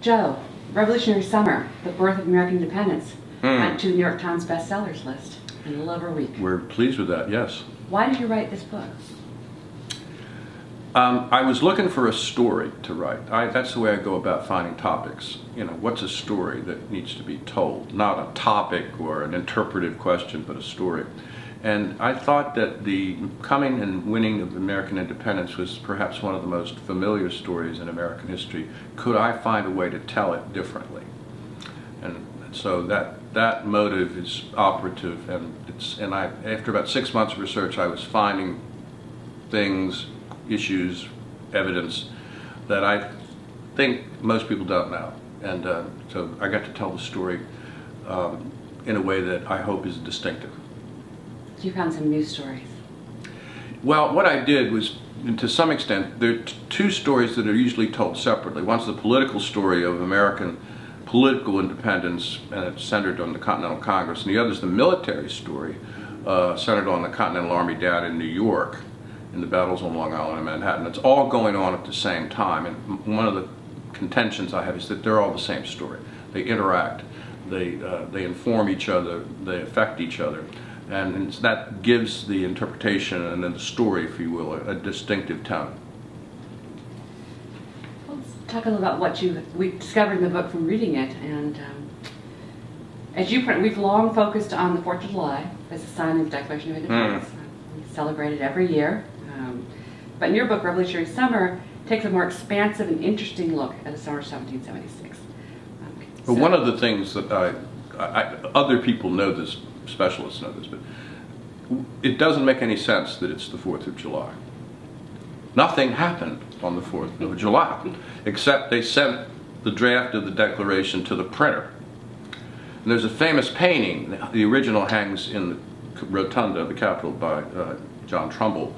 Joe, Revolutionary Summer, The Birth of American Independence, went to the New York Times bestsellers list in a little over a week. We're pleased with that, yes. Why did you write this book? I was looking for a story to write. That's the way I go about finding topics. You know, what's a story that needs to be told? Not a topic or an interpretive question, but a story. And I thought that the coming and winning of American independence was perhaps one of the most familiar stories in American history. Could I find a way to tell it differently? And so that motive is operative, and after about 6 months of research, I was finding things, issues, evidence that I think most people don't know. And so I got to tell the story in a way that I hope is distinctive. You found some news stories. Well, what I did was, to some extent, there are two stories that are usually told separately. One's the political story of American political independence, and it's centered on the Continental Congress, and the other is the military story, centered on the Continental Army down in New York, in the battles on Long Island and Manhattan. It's all going on at the same time, and one of the contentions I have is that they're all the same story. They interact, they inform each other, they affect each other, and that gives the interpretation and then the story, if you will, a distinctive tone. Let's talk a little about what we discovered in the book from reading it, and as you put it, we've long focused on the 4th of July as a sign of the Declaration of Independence. We celebrate it every year. But in your book, Revolutionary Summer, takes a more expansive and interesting look at the summer of 1776. But one of the things that other people know this, specialists know this, but it doesn't make any sense that it's the 4th of July. Nothing happened on the 4th of July, except they sent the draft of the Declaration to the printer. And there's a famous painting, the original hangs in the rotunda of the Capitol by John Trumbull.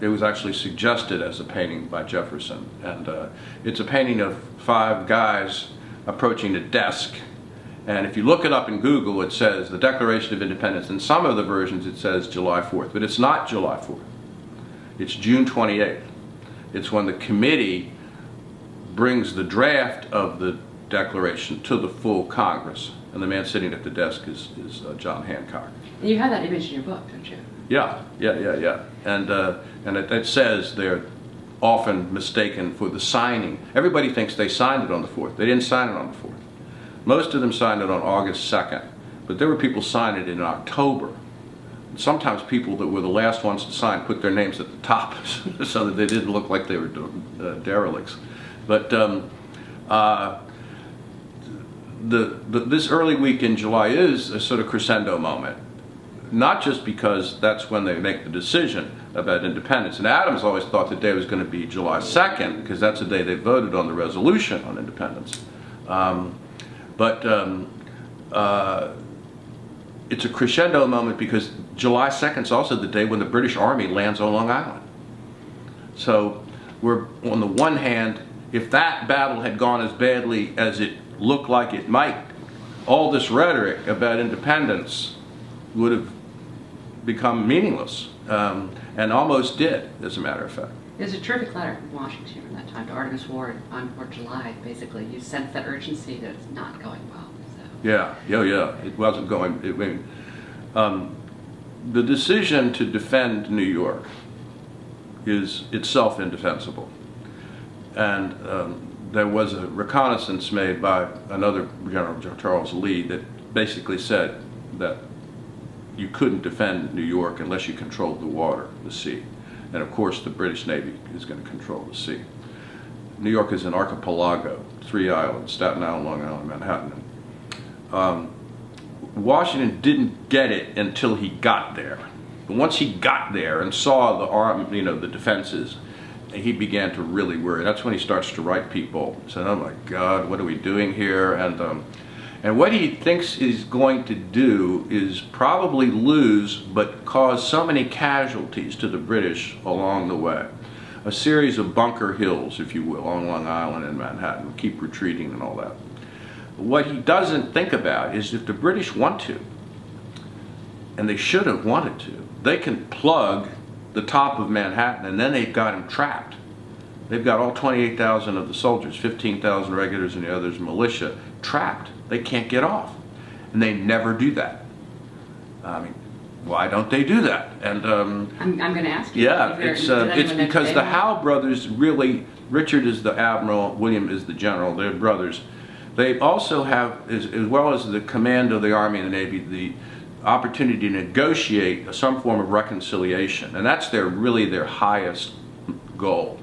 It was actually suggested as a painting by Jefferson, and it's a painting of 5 guys approaching a desk, and if you look it up in Google, it says the Declaration of Independence. In some of the versions it says July 4th, but it's not July 4th. It's June 28th. It's when the committee brings the draft of the Declaration to the full Congress, and the man sitting at the desk is John Hancock. And you have that image in your book, don't you? Yeah. And it says they're often mistaken for the signing. Everybody thinks they signed it on the 4th. They didn't sign it on the 4th. Most of them signed it on August 2nd, but there were people signing it in October. And sometimes people that were the last ones to sign put their names at the top so that they didn't look like they were derelicts. But this early week in July is a sort of crescendo moment. Not just because that's when they make the decision about independence. And Adams always thought the day was going to be July 2nd, because that's the day they voted on the resolution on independence. It's a crescendo moment because July 2nd is also the day when the British Army lands on Long Island. So we're, on the one hand, if that battle had gone as badly as it looked like it might, all this rhetoric about independence would have become meaningless, and almost did, as a matter of fact. There's a terrific letter from Washington from that time to Artemus Ward on 4th of July. Basically, you sense that urgency that it's not going well. So. Yeah. It wasn't going. The decision to defend New York is itself indefensible, and there was a reconnaissance made by another General Charles Lee that basically said that you couldn't defend New York unless you controlled the water, the sea. And of course the British Navy is going to control the sea. New York is an archipelago, 3 islands, Staten Island, Long Island, Manhattan. Washington didn't get it until he got there. But once he got there and saw the defenses, he began to really worry. That's when he starts to write people, saying, "Oh my God, what are we doing here?" And what he thinks he's going to do is probably lose, but cause so many casualties to the British along the way. A series of bunker hills, if you will, on Long Island and Manhattan, keep retreating and all that. What he doesn't think about is if the British want to, and they should have wanted to, they can plug the top of Manhattan, and then they've got him trapped. they've got all 28,000 of the soldiers, 15,000 regulars and the others militia, trapped. They can't get off. And they never do that. I mean, why don't they do that? And I'm going to ask you. yeah, it's because the Howe brothers really, Richard is the admiral, William is the general, they're brothers. They also have, as well as the command of the Army and the Navy, the opportunity to negotiate some form of reconciliation. And that's really their highest goal.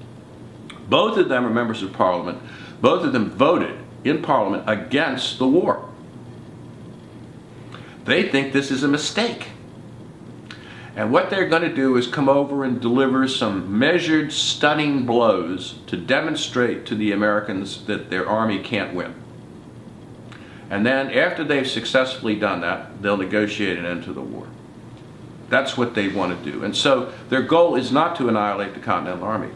Both of them are members of Parliament. Both of them voted in Parliament against the war. They think this is a mistake. And what they're going to do is come over and deliver some measured, stunning blows to demonstrate to the Americans that their army can't win. And then after they've successfully done that, they'll negotiate an end to the war. That's what they want to do. And so their goal is not to annihilate the Continental Army.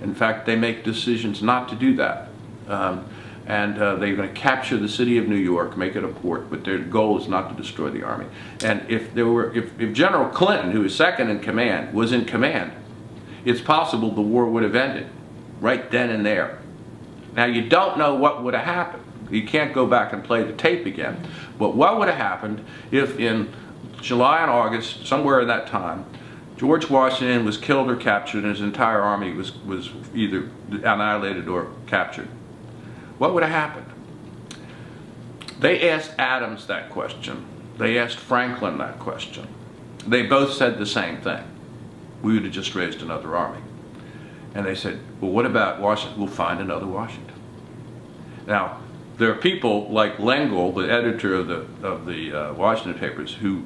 In fact, they make decisions not to do that. They're going to capture the city of New York, make it a port, but their goal is not to destroy the army. And if General Clinton, who is second in command, was in command, it's possible the war would have ended right then and there. Now, you don't know what would have happened. You can't go back and play the tape again. But what would have happened if in July and August, somewhere in that time, George Washington was killed or captured and his entire army was either annihilated or captured? What would have happened? They asked Adams that question. They asked Franklin that question. They both said the same thing. We would have just raised another army. And they said, well, what about Washington? We'll find another Washington. Now, there are people like Lengel, the editor of the Washington papers, who,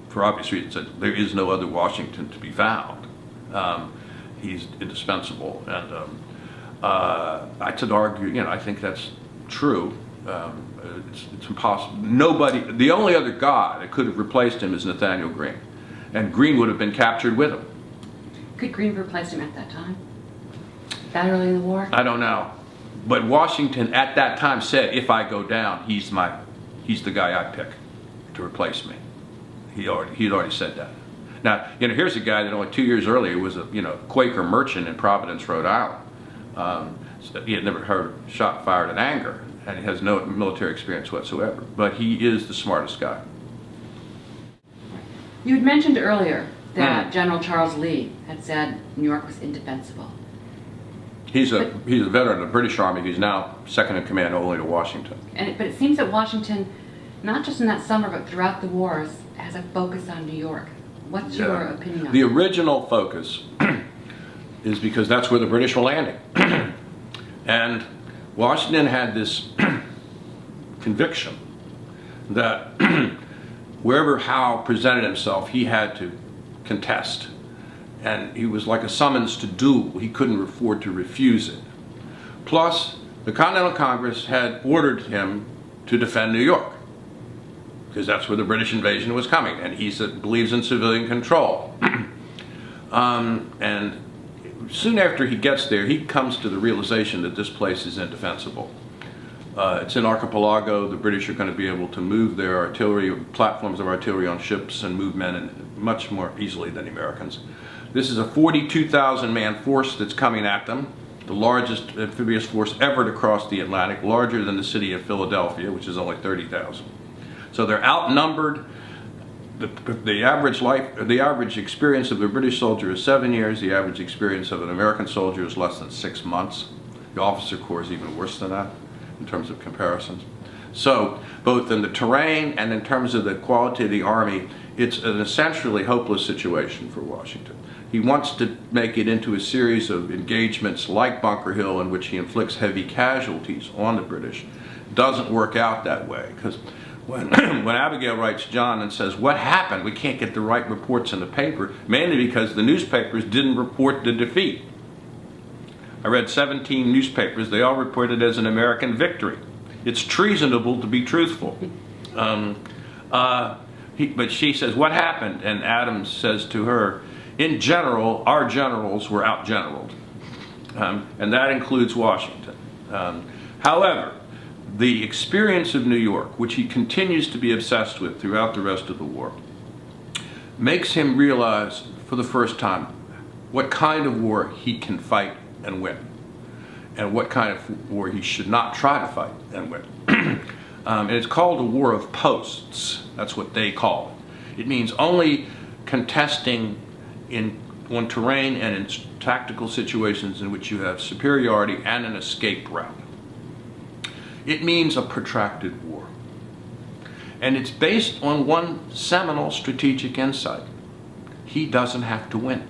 for obvious reasons, said there is no other Washington to be found. He's indispensable. And I could argue, I think that's true. It's impossible. The only other guy that could have replaced him is Nathaniel Greene. And Greene would have been captured with him. Could Greene have replaced him at that time? That early in the war? I don't know. But Washington at that time said, if I go down, he's the guy I pick to replace me. He'd already said that. Now, here's a guy that only 2 years earlier was a Quaker merchant in Providence, Rhode Island. So he had never heard a shot fired in anger, and he has no military experience whatsoever. But he is the smartest guy. You had mentioned earlier that General Charles Lee had said New York was indefensible. He's a veteran of the British Army. He's now second in command only to Washington. But it seems that Washington, not just in that summer, but throughout the wars, has a focus on New York. What's your opinion on the that? original focus is because that's where the British were landing. And Washington had this conviction that wherever Howe presented himself, he had to contest. And he was like a summons to duel. He couldn't afford to refuse it. Plus, the Continental Congress had ordered him to defend New York, because that's where the British invasion was coming, and he believes in civilian control. And soon after he gets there, he comes to the realization that this place is indefensible. It's in Archipelago. The British are going to be able to move their artillery, platforms of artillery on ships, and move men much more easily than the Americans. This is a 42,000 man force that's coming at them, the largest amphibious force ever to cross the Atlantic, larger than the city of Philadelphia, which is only 30,000. So they're outnumbered. The average experience of the British soldier is 7 years. The average experience of an American soldier is less than 6 months. The officer corps is even worse than that in terms of comparisons. So both in the terrain and in terms of the quality of the army, it's an essentially hopeless situation for Washington. He wants to make it into a series of engagements like Bunker Hill, in which he inflicts heavy casualties on the British. It doesn't work out that way, because when Abigail writes John and says, what happened? We can't get the right reports in the paper, mainly because the newspapers didn't report the defeat. I read 17 newspapers. They all reported it as an American victory. It's treasonable to be truthful. But she says, what happened? And Adams says to her, in general, our generals were out-generaled. And that includes Washington. However, the experience of New York, which he continues to be obsessed with throughout the rest of the war, makes him realize for the first time what kind of war he can fight and win. and what kind of war he should not try to fight and win. And it's called a war of posts. That's what they call it. It means only contesting on terrain and in tactical situations in which you have superiority and an escape route. It means a protracted war. And it's based on one seminal strategic insight. He doesn't have to win.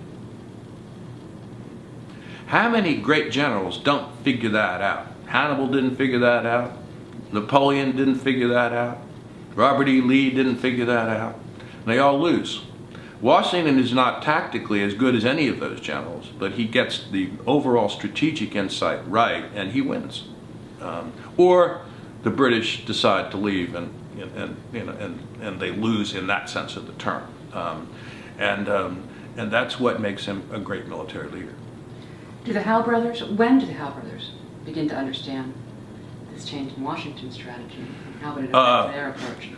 How many great generals don't figure that out? Hannibal didn't figure that out. Napoleon didn't figure that out. Robert E. Lee didn't figure that out. They all lose. Washington is not tactically as good as any of those generals, but he gets the overall strategic insight right, and he wins. Or the British decide to leave, and they lose in that sense of the term. And that's what makes him a great military leader. When do the Howe brothers begin to understand this change in Washington's strategy, and how would it affect their approach?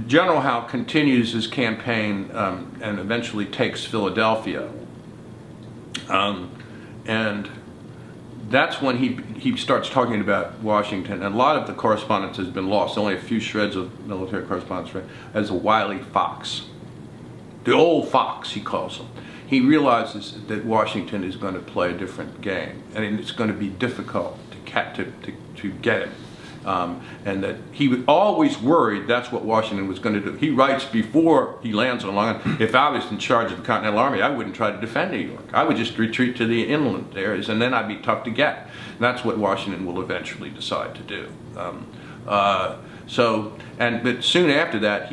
General Howe continues his campaign and eventually takes Philadelphia. And that's when he starts talking about Washington. And a lot of the correspondence has been lost. Only a few shreds of military correspondence as a wily fox. The old fox, he calls him. He realizes that Washington is going to play a different game, and it's going to be difficult to get him. And that he was always worried that's what Washington was going to do. He writes before he lands on Long Island, if I was in charge of the Continental Army, I wouldn't try to defend New York. I would just retreat to the inland areas, and then I'd be tough to get. And that's what Washington will eventually decide to do. But soon after that,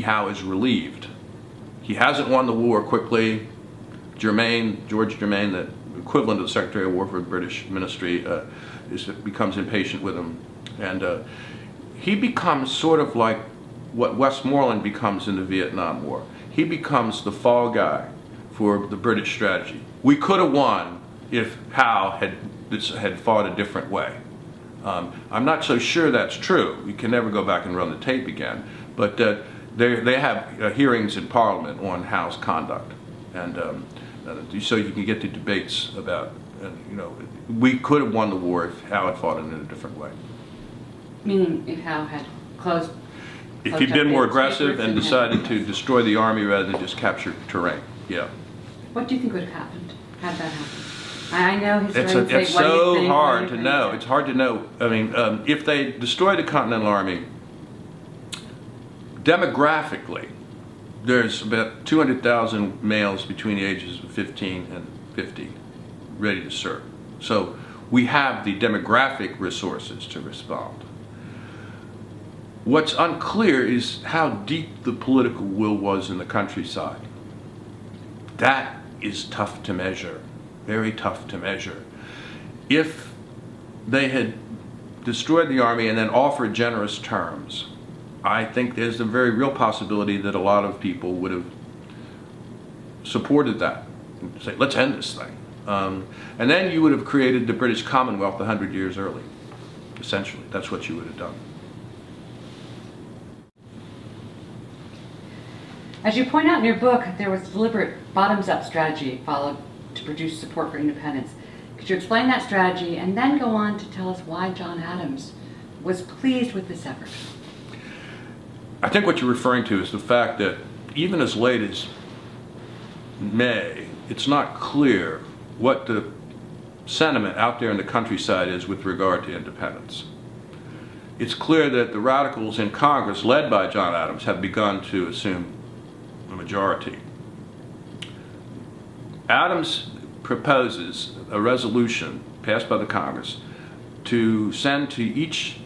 Howe is relieved. He hasn't won the war quickly. George Germain, the equivalent of the Secretary of War for the British Ministry, becomes impatient with him. And he becomes sort of like what Westmoreland becomes in the Vietnam War. He becomes the fall guy for the British strategy. We could have won if Howe had fought a different way. I'm not so sure that's true. You can never go back and run the tape again. But they have hearings in Parliament on Howe's conduct. And so you can get to debates about, we could have won the war if Howe had fought it in a different way. Meaning if Howe had closed If he'd been more aggressive and decided to destroy the army rather than just capture terrain, yeah. What do you think would have happened had that happened? I know historians say, it's what do you so think? hard to know. It's hard to know. I mean, if they destroy the Continental Army, demographically, there's about 200,000 males between the ages of 15 and 50 ready to serve. So we have the demographic resources to respond. What's unclear is how deep the political will was in the countryside. That is tough to measure, very tough to measure. If they had destroyed the army and then offered generous terms, I think there's a very real possibility that a lot of people would have supported that and say, let's end this thing. And then you would have created the British Commonwealth 100 years early, essentially. That's what you would have done. As you point out in your book, there was a deliberate bottoms-up strategy followed to produce support for independence. Could you explain that strategy and then go on to tell us why John Adams was pleased with this effort? I think what you're referring to is the fact that even as late as May, it's not clear what the sentiment out there in the countryside is with regard to independence. It's clear that the radicals in Congress, led by John Adams, have begun to assume a majority. Adams proposes a resolution passed by the Congress to send to each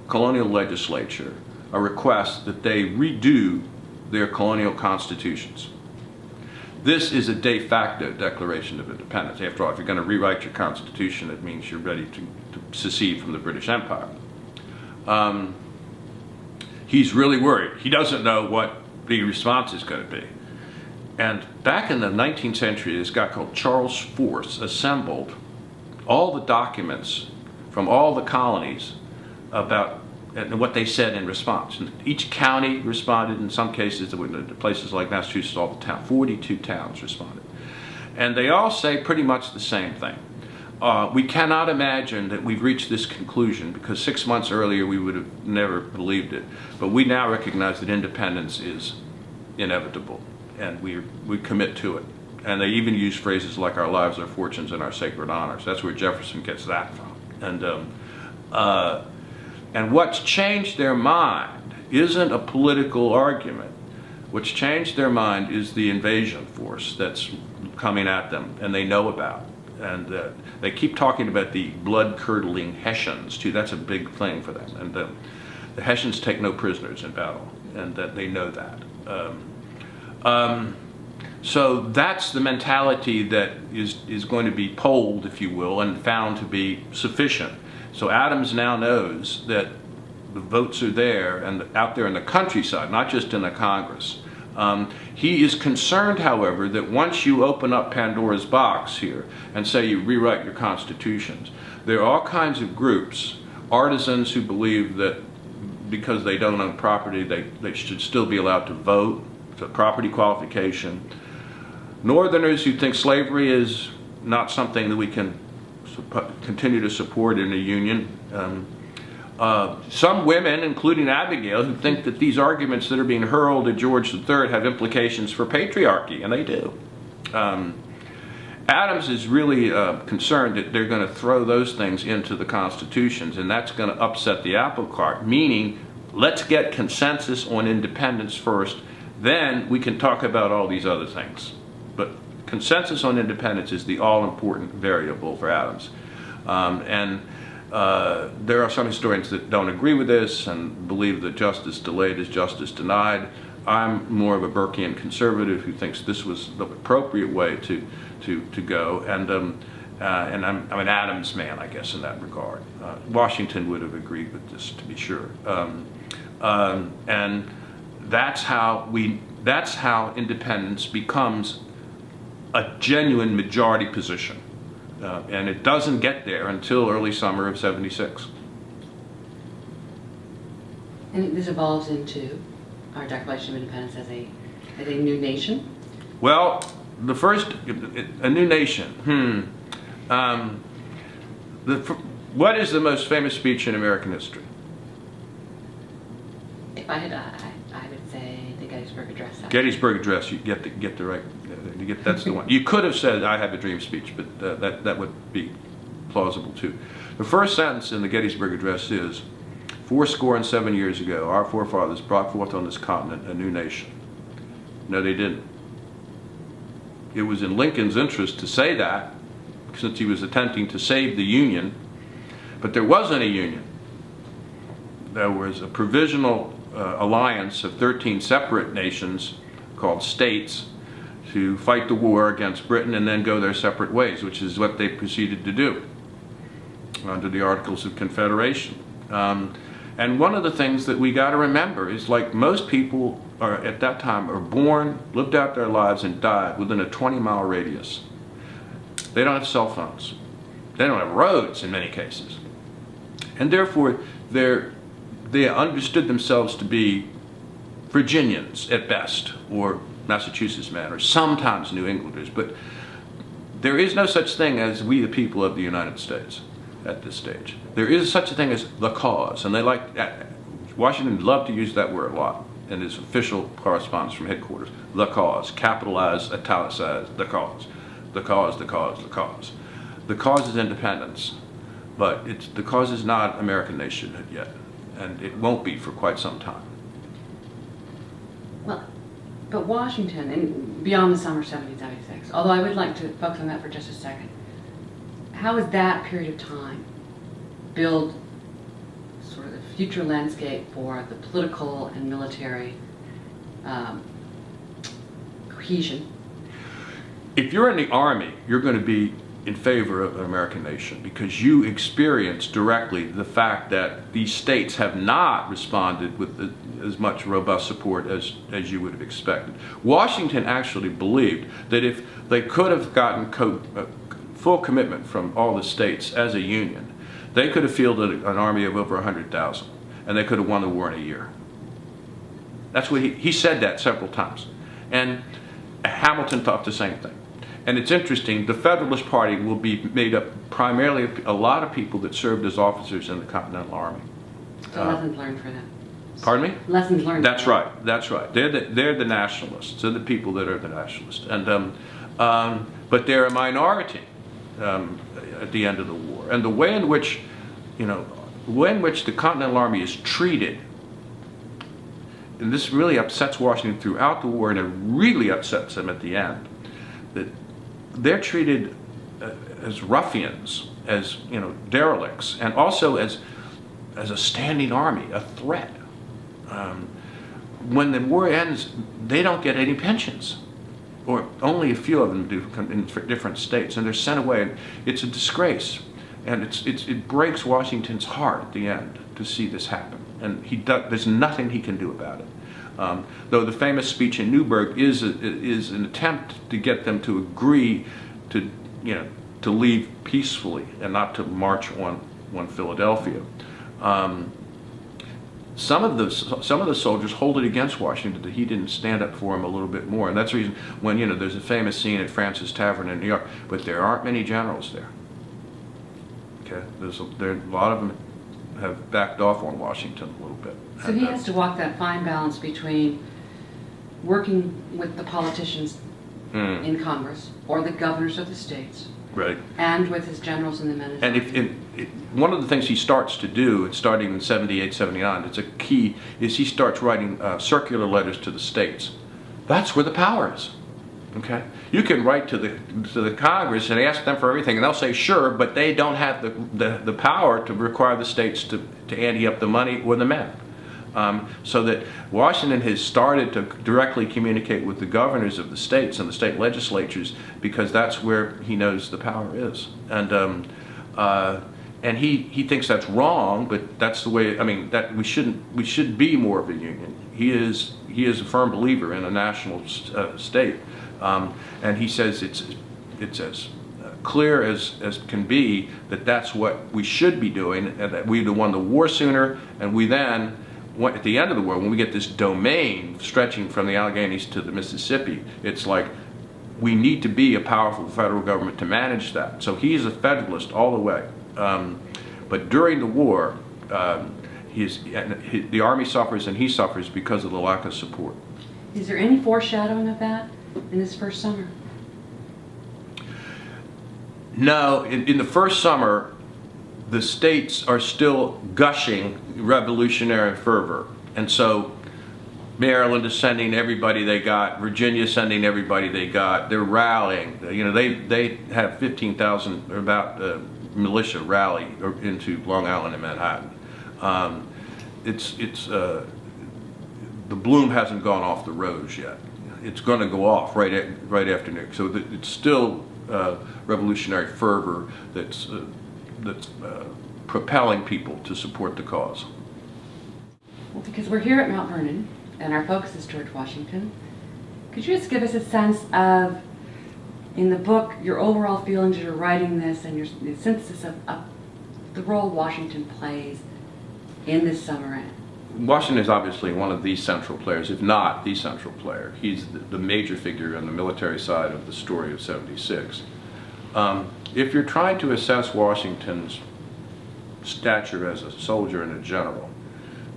colonial legislature a request that they redo their colonial constitutions. This is a de facto declaration of independence. After all, if you're going to rewrite your constitution, it means you're ready to secede from the British Empire. He's really worried. He doesn't know what the response is going to be. And back in the 19th century, this guy called Charles Force assembled all the documents from all the colonies about what they said in response. And each county responded. In some cases, places like Massachusetts, all the towns, 42 towns responded. And they all say pretty much the same thing. we cannot imagine that we've reached this conclusion, because 6 months earlier we would have never believed it. But we now recognize that independence is inevitable, and we commit to it. And they even use phrases like "our lives, our fortunes, and our sacred honors." That's where Jefferson gets that from. And what's changed their mind isn't a political argument. What's changed their mind is the invasion force that's coming at them, and they know about. And they keep talking about the blood-curdling Hessians, too. That's a big thing for them. And the Hessians take no prisoners in battle, and that they know that. So that's the mentality that is going to be polled, if you will, and found to be sufficient. So Adams now knows that the votes are there and out there in the countryside, not just in the Congress. He is concerned, however, that once you open up Pandora's box here and say you rewrite your constitutions, there are all kinds of groups, artisans who believe that because they don't own property, they should still be allowed to vote. It's a property qualification. Northerners who think slavery is not something that we can continue to support in a union. Some women, including Abigail, who think that these arguments that are being hurled at George III have implications for patriarchy, and they do. Adams is really concerned that they're going to throw those things into the constitutions, and that's going to upset the apple cart, meaning let's get consensus on independence first, then we can talk about all these other things. But consensus on independence is the all-important variable for Adams. There are some historians that don't agree with this and believe that justice delayed is justice denied. I'm more of a Burkean conservative who thinks this was the appropriate way to go, and I'm an Adams man, I guess, in that regard. Washington would have agreed with this, to be sure, and that's how independence becomes a genuine majority position. And it doesn't get there until early summer of '76. And this evolves into our Declaration of Independence as a new nation? Well, the first, a new nation. What is the most famous speech in American history? If I had, I would say the Gettysburg Address. Gettysburg Address. You get the right. That's the one. You could have said "I have a dream" speech, but that would be plausible too. The first sentence in the Gettysburg Address is, 77 years ago, our forefathers brought forth on this continent a new nation. No, they didn't. It was in Lincoln's interest to say that, since he was attempting to save the Union, but there wasn't a Union. There was a provisional alliance of 13 separate nations called states to fight the war against Britain and then go their separate ways, which is what they proceeded to do under the Articles of Confederation. And one of the things that we got to remember is, like most people at that time are born, lived out their lives, and died within a 20-mile radius. They don't have cell phones. They don't have roads in many cases. And therefore, they understood themselves to be Virginians at best, or Massachusetts men, or sometimes New Englanders. But there is no such thing as we the people of the United States at this stage. There is such a thing as the cause, and Washington loved to use that word a lot in his official correspondence from headquarters. The cause, capitalized, italicized, the cause. The cause, the cause, the cause. The cause is independence, but the cause is not American nationhood yet, and it won't be for quite some time. Well, but Washington, and beyond the summer of 1776, although I would like to focus on that for just a second, how has that period of time build sort of the future landscape for the political and military cohesion? If you're in the Army, you're going to be in favor of an American nation because you experience directly the fact that these states have not responded with as much robust support as you would have expected. Washington actually believed that if they could have gotten full commitment from all the states as a union, they could have fielded an army of over 100,000, and they could have won the war in a year. That's what he said that several times. And Hamilton thought the same thing. And it's interesting, the Federalist Party will be made up primarily of a lot of people that served as officers in the Continental Army. So lessons learned for them. Pardon me? Lessons learned. That's right. That's right. They're the nationalists. They're the people that are the nationalists. And but they're a minority at the end of the war. And the way in which, the way in which the Continental Army is treated, and this really upsets Washington throughout the war, and it really upsets him at the end, that they're treated as ruffians, as derelicts, and also as a standing army, a threat. When the war ends, they don't get any pensions, or only a few of them do in different states, and they're sent away. And it's a disgrace, and it breaks Washington's heart at the end to see this happen, and there's nothing he can do about it. Though the famous speech in Newburgh is an attempt to get them to agree to leave peacefully and not to march on Philadelphia. Some of the soldiers hold it against Washington that he didn't stand up for him a little bit more, and that's the reason when there's a famous scene at Francis Tavern in New York, but there aren't many generals there. Okay, a lot of them have backed off on Washington a little bit. So he has to walk that fine balance between working with the politicians in Congress or the governors of the states, right, and with his generals and the men. And one of the things he starts to do, starting in 78, 79, it's a key, is he starts writing circular letters to the states. That's where the power is. Okay, you can write to the Congress and ask them for everything, and they'll say sure, but they don't have the power to require the states to ante up the money or the men. So that Washington has started to directly communicate with the governors of the states and the state legislatures, because that's where he knows the power is. And he thinks that's wrong, but that's the way. I mean, that we should be more of a union. He is a firm believer in a national state, and he says it's as clear as can be that that's what we should be doing, and that we'd have won the war sooner, and we then, at the end of the war, when we get this domain stretching from the Alleghanies to the Mississippi, it's like we need to be a powerful federal government to manage that. So he's a Federalist all the way. But during the war, the Army suffers and he suffers because of the lack of support. Is there any foreshadowing of that in this first summer? No, in the first summer, the states are still gushing revolutionary fervor. And so Maryland is sending everybody they got, Virginia is sending everybody they got. They're rallying. They have 15,000 or about militia rally into Long Island and Manhattan. The bloom hasn't gone off the rose yet. It's going to go off right after New York. So it's still revolutionary fervor that's propelling people to support the cause. Well, because we're here at Mount Vernon and our focus is George Washington, could you just give us a sense of, in the book, your overall feelings as you're writing this and your synthesis of the role Washington plays in this summer? Washington is obviously one of the central players, if not the central player. He's the major figure on the military side of the story of 76. If you're trying to assess Washington's stature as a soldier and a general,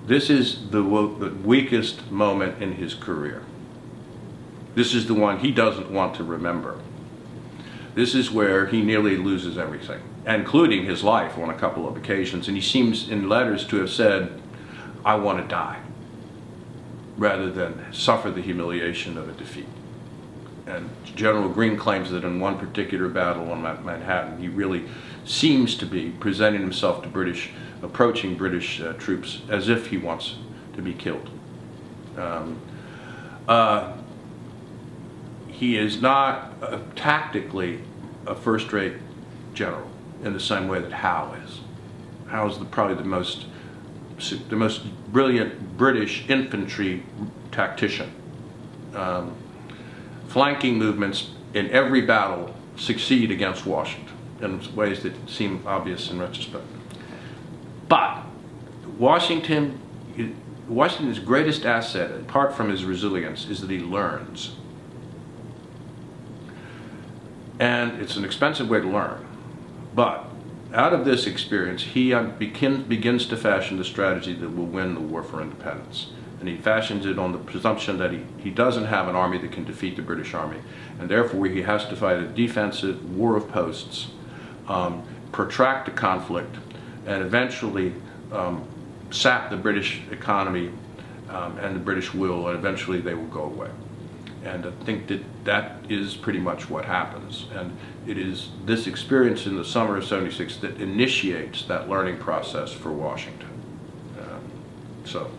this is the weakest moment in his career. This is the one he doesn't want to remember. This is where he nearly loses everything, including his life on a couple of occasions. And he seems in letters to have said, I want to die, rather than suffer the humiliation of a defeat. And General Greene claims that in one particular battle on Manhattan, he really seems to be presenting himself to approaching British troops as if he wants to be killed. He is not tactically a first-rate general in the same way that Howe is. Howe is probably the most brilliant British infantry tactician. Flanking movements in every battle succeed against Washington in ways that seem obvious in retrospect. But Washington's greatest asset, apart from his resilience, is that he learns. And it's an expensive way to learn. But out of this experience, he begins to fashion the strategy that will win the war for independence. And he fashions it on the presumption that he doesn't have an army that can defeat the British army. And therefore, he has to fight a defensive war of posts, protract the conflict, and eventually sap the British economy and the British will, and eventually they will go away. And I think that is pretty much what happens. And it is this experience in the summer of '76 that initiates that learning process for Washington. So